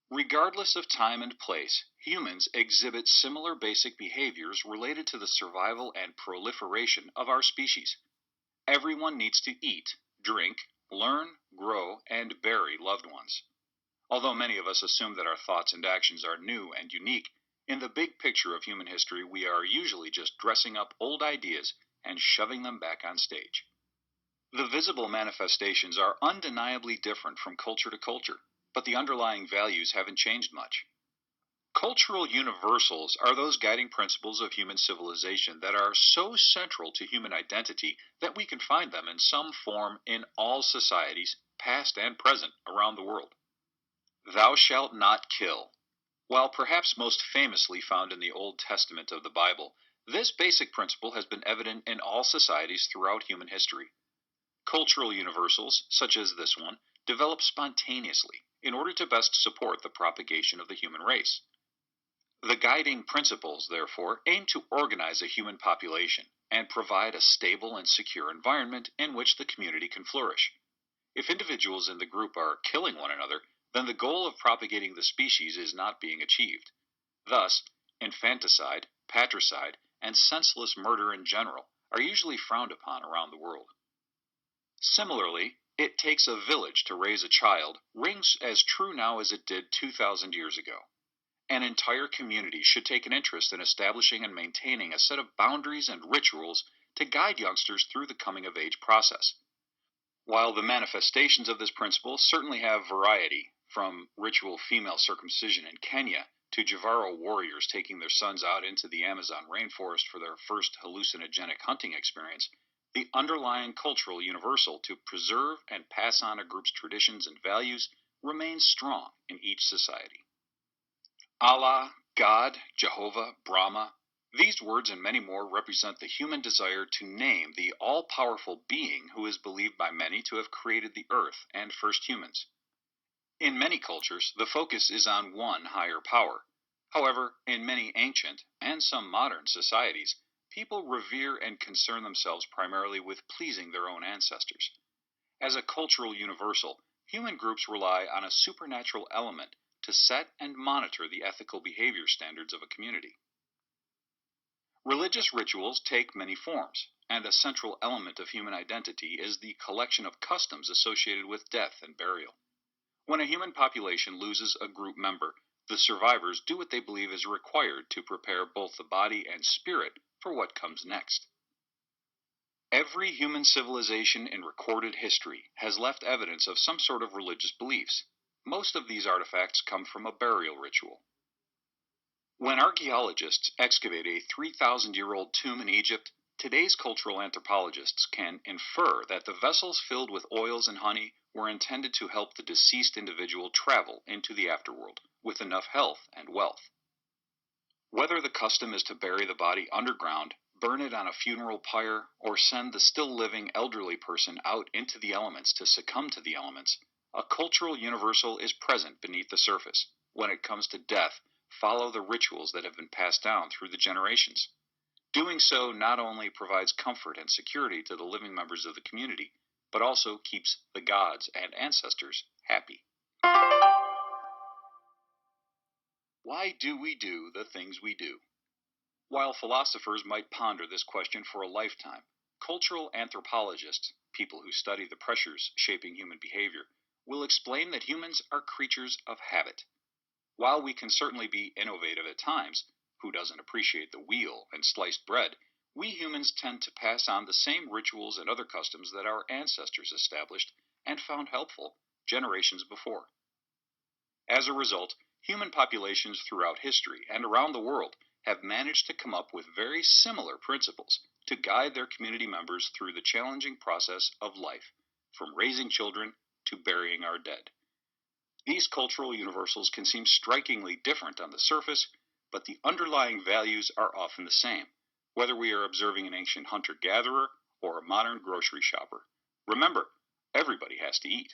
Regardless of time and place, humans exhibit similar basic behaviors related to the survival and proliferation of our species. Everyone needs to eat, drink, learn, grow, and bury loved ones. Although many of us assume that our thoughts and actions are new and unique, in the big picture of human history, we are usually just dressing up old ideas and shoving them back on stage. The visible manifestations are undeniably different from culture to culture, but the underlying values haven't changed much. Cultural universals are those guiding principles of human civilization that are so central to human identity that we can find them in some form in all societies, past and present, around the world. Thou shalt not kill. While perhaps most famously found in the Old Testament of the Bible, this basic principle has been evident in all societies throughout human history. Cultural universals, such as this one, develop spontaneously in order to best support the propagation of the human race. The guiding principles, therefore, aim to organize a human population and provide a stable and secure environment in which the community can flourish. If individuals in the group are killing one another, then the goal of propagating the species is not being achieved. Thus, infanticide, patricide, and senseless murder in general are usually frowned upon around the world. Similarly, it takes a village to raise a child rings as true now as it did 2,000 years ago. An entire community should take an interest in establishing and maintaining a set of boundaries and rituals to guide youngsters through the coming of age process. While the manifestations of this principle certainly have variety, from ritual female circumcision in Kenya to Javaro warriors taking their sons out into the Amazon rainforest for their first hallucinogenic hunting experience, the underlying cultural universal to preserve and pass on a group's traditions and values remains strong in each society. Allah, God, Jehovah, Brahma, these words and many more represent the human desire to name the all-powerful being who is believed by many to have created the earth and first humans. In many cultures, the focus is on one higher power. However, in many ancient and some modern societies, people revere and concern themselves primarily with pleasing their own ancestors. As a cultural universal, human groups rely on a supernatural element to set and monitor the ethical behavior standards of a community. Religious rituals take many forms, and a central element of human identity is the collection of customs associated with death and burial. When a human population loses a group member, the survivors do what they believe is required to prepare both the body and spirit for what comes next. Every human civilization in recorded history has left evidence of some sort of religious beliefs. Most of these artifacts come from a burial ritual. When archaeologists excavate a 3,000-year-old tomb in Egypt, today's cultural anthropologists can infer that the vessels filled with oils and honey were intended to help the deceased individual travel into the afterworld with enough health and wealth. Whether the custom is to bury the body underground, burn it on a funeral pyre, or send the still living elderly person out into the elements to succumb to the elements, a cultural universal is present beneath the surface. When it comes to death, follow the rituals that have been passed down through the generations. Doing so not only provides comfort and security to the living members of the community, but also keeps the gods and ancestors happy. Why do we do the things we do? While philosophers might ponder this question for a lifetime, cultural anthropologists, people who study the pressures shaping human behavior, will explain that humans are creatures of habit. While we can certainly be innovative at times, who doesn't appreciate the wheel and sliced bread, we humans tend to pass on the same rituals and other customs that our ancestors established and found helpful generations before. As a result, human populations throughout history and around the world have managed to come up with very similar principles to guide their community members through the challenging process of life, from raising children to burying our dead. These cultural universals can seem strikingly different on the surface, but the underlying values are often the same, whether we are observing an ancient hunter-gatherer or a modern grocery shopper. Remember, everybody has to eat.